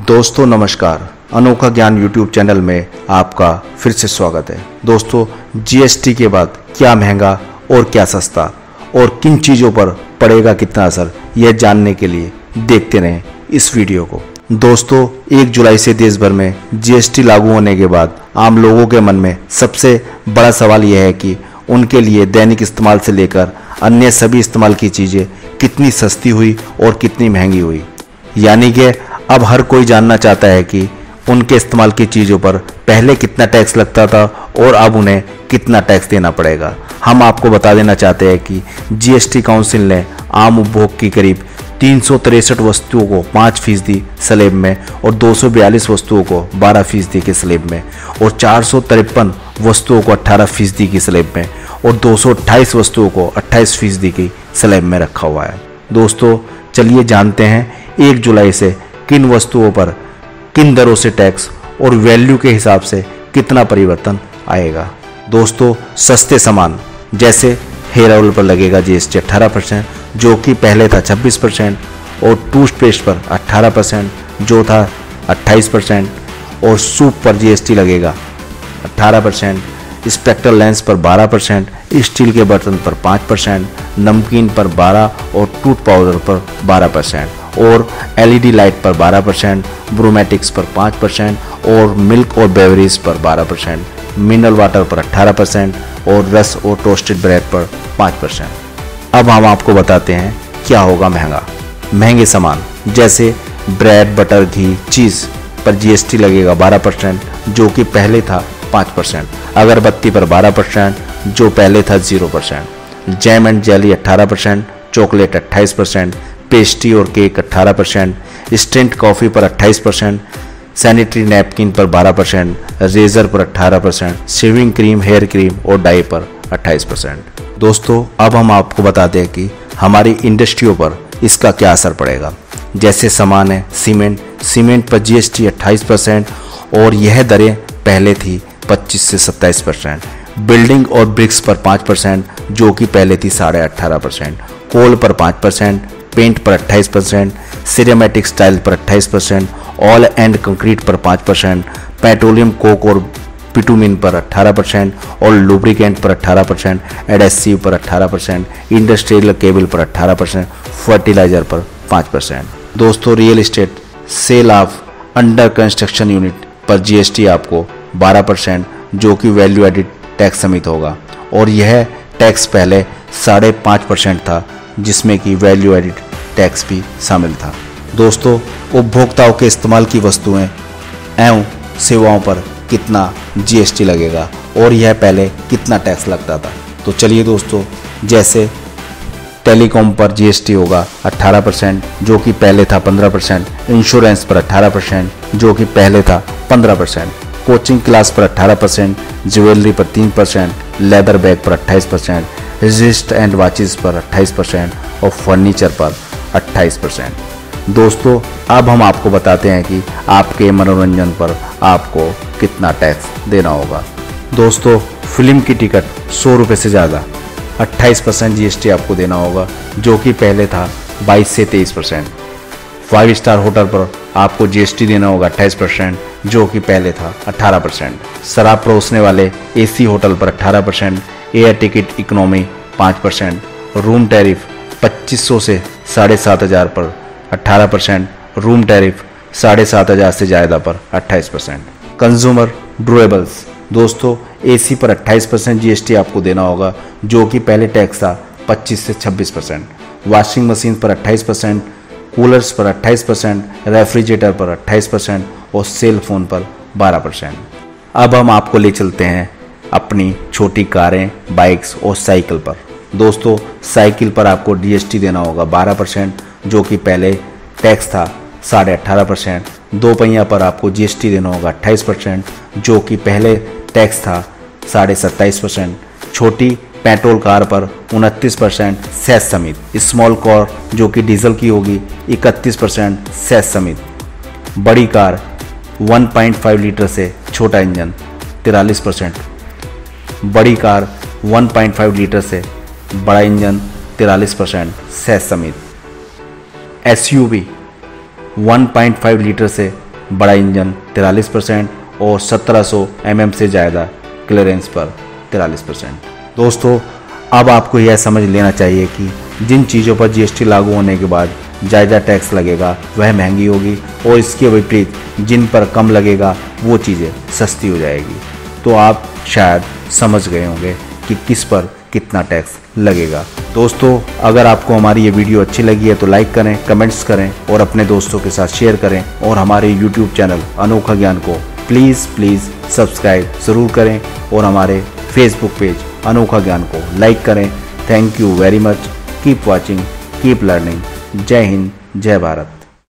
दोस्तों नमस्कार, अनोखा ज्ञान यूट्यूब चैनल में आपका फिर से स्वागत है। दोस्तों, जीएसटी के बाद क्या महंगा और क्या सस्ता और किन चीज़ों पर पड़ेगा कितना असर, यह जानने के लिए देखते रहें इस वीडियो को। दोस्तों, 1 जुलाई से देश भर में जीएसटी लागू होने के बाद आम लोगों के मन में सबसे बड़ा सवाल यह है कि उनके लिए दैनिक इस्तेमाल से लेकर अन्य सभी इस्तेमाल की चीज़ें कितनी सस्ती हुई और कितनी महंगी हुई। यानी कि अब हर कोई जानना चाहता है कि उनके इस्तेमाल की चीज़ों पर पहले कितना टैक्स लगता था और अब उन्हें कितना टैक्स देना पड़ेगा। हम आपको बता देना चाहते हैं कि जीएसटी काउंसिल ने आम उपभोग की करीब 363 वस्तुओं को 5% स्लैब में और 242 वस्तुओं को 12% के स्लैब में और 453 वस्तुओं को 18% की स्लैब में और 228 वस्तुओं को 28% की स्लैब में रखा हुआ है। दोस्तों, चलिए जानते हैं 1 जुलाई से किन वस्तुओं पर किन दरों से टैक्स और वैल्यू के हिसाब से कितना परिवर्तन आएगा। दोस्तों, सस्ते सामान जैसे हेयर ऑयल पर लगेगा जीएसटी 18%, जो कि पहले था 26%, और टूथपेस्ट पर 18% जो था 28%, और सूप पर जीएसटी लगेगा 18%, स्पेक्ट्रल लेंस पर 12%, स्टील के बर्तन पर 5%, नमकीन पर 12% और टूथ पाउडर पर 12%, और एलईडी लाइट पर 12%, ब्रोमेटिक्स पर 5% और मिल्क और बेवरेज पर 12%, मिनरल वाटर पर 18% और रस और टोस्टेड ब्रेड पर 5%। अब हम आपको बताते हैं क्या होगा महंगा। महंगे सामान जैसे ब्रेड, बटर, घी, चीज़ पर जीएसटी लगेगा 12%, जो कि पहले था 5%, अगरबत्ती पर 12% जो पहले था 0%, jam and jelly 18%, chocolate 28%, pastry और केक 18%, इंस्टेंट कॉफ़ी पर 28%, सैनिटरी नैपकिन पर 12%, रेजर पर 18%, शेविंग क्रीम, हेयर क्रीम और डाई पर 28%। दोस्तों, अब हम आपको बताते हैं कि हमारी इंडस्ट्रियों पर इसका क्या असर पड़ेगा। जैसे सामान है सीमेंट पर जीएसटी 28% और यह दरें पहले थी 25 से 27%, बिल्डिंग और ब्रिक्स पर 5% जो कि पहले थी 18.5%, कोल पर 5%, पेंट पर 28%, सिरेमेटिक स्टाइल पर 28%, ऑयल एंड कंक्रीट पर 5%, पेट्रोलियम कोक और बिटुमिन पर 18% और लुब्रिकेंट पर 18%, एडहेसिव पर 18%, इंडस्ट्रियल केबल पर 18%, फर्टिलाइजर पर 5%। दोस्तों, real estate sale of under construction unit पर जीएसटी आपको 12% जो कि वैल्यू एडिड टैक्स समेत होगा, और यह टैक्स पहले 5.5% था जिसमें कि वैल्यू एडिड टैक्स भी शामिल था। दोस्तों, उपभोक्ताओं के इस्तेमाल की वस्तुएं एवं सेवाओं पर कितना जीएसटी लगेगा और यह पहले कितना टैक्स लगता था। तो चलिए दोस्तों, जैसे टेलीकॉम पर जीएसटी होगा 18% जो कि पहले था 15%, इंश्योरेंस पर 18% जो कि पहले था 15%, कोचिंग क्लास पर 18%, ज्वेलरी पर 3%, लेदर बैग पर 28%, रिस्ट एंड वॉचेस पर 28% और फर्नीचर पर 28%। दोस्तों, अब हम आपको बताते हैं कि आपके मनोरंजन पर आपको कितना टैक्स देना होगा। दोस्तों, फिल्म की टिकट 100 रुपये से ज़्यादा 28% जीएसटी आपको देना होगा जो कि पहले था 22 से 23%। 5 स्टार होटल पर आपको जीएसटी देना होगा 28% जो कि पहले था 18%। शराब परोसने वाले एसी होटल पर 18%, air ticket economy 5%, room tariff 2500 से 7,500 पर 18%, रूम टैरिफ 7,500 से ज़्यादा पर 28%। कंज्यूमर ड्यूरेबल्स, दोस्तों, एसी पर 28% जीएसटी आपको देना होगा जो कि पहले टैक्स था 25 से 26%, वॉशिंग मशीन पर 28%, कूलर्स पर 28%, रेफ्रिजरेटर पर 28% और सेल फोन पर 12%। अब हम आपको ले चलते हैं अपनी छोटी कारें, बाइक्स और साइकिल पर। दोस्तों, साइकिल पर आपको जीएसटी देना होगा 12% जो कि पहले टैक्स था 18.5%, दो पहिया पर आपको जीएसटी देना होगा 28% जो कि पहले टैक्स था 27.5%, छोटी पेट्रोल कार पर 29% सेस समेत, स्मॉल कार जो कि डीजल की होगी 31% सेस समेत, बड़ी कार 1.5 लीटर से छोटा इंजन 43%, बड़ी कार 1.5 लीटर से बड़ा इंजन 43% सेस समेत, एसयूवी 1.5 लीटर से बड़ा इंजन 43% और 1700 mm से ज़्यादा क्लियरेंस पर 43%। दोस्तों अब आपको यह समझ लेना चाहिए कि जिन चीज़ों पर GST लागू होने के बाद ज़्यादा टैक्स लगेगा वह महंगी होगी और इसके विपरीत जिन पर कम लगेगा वो चीज़ें सस्ती हो जाएगी। तो आप शायद समझ गए होंगे कि किस पर कितना टैक्स लगेगा। दोस्तों अगर आपको हमारी ये वीडियो अच्छी लगी है तो लाइक करें, कमेंट्स करें और अपने दोस्तों के साथ शेयर करें और हमारे YouTube चैनल अनोखा ज्ञान को प्लीज़ सब्सक्राइब ज़रूर करें और हमारे Facebook पेज अनोखा ज्ञान को लाइक करें। Thank you very much. Keep watching, keep learning. जय हिंद, जय भारत।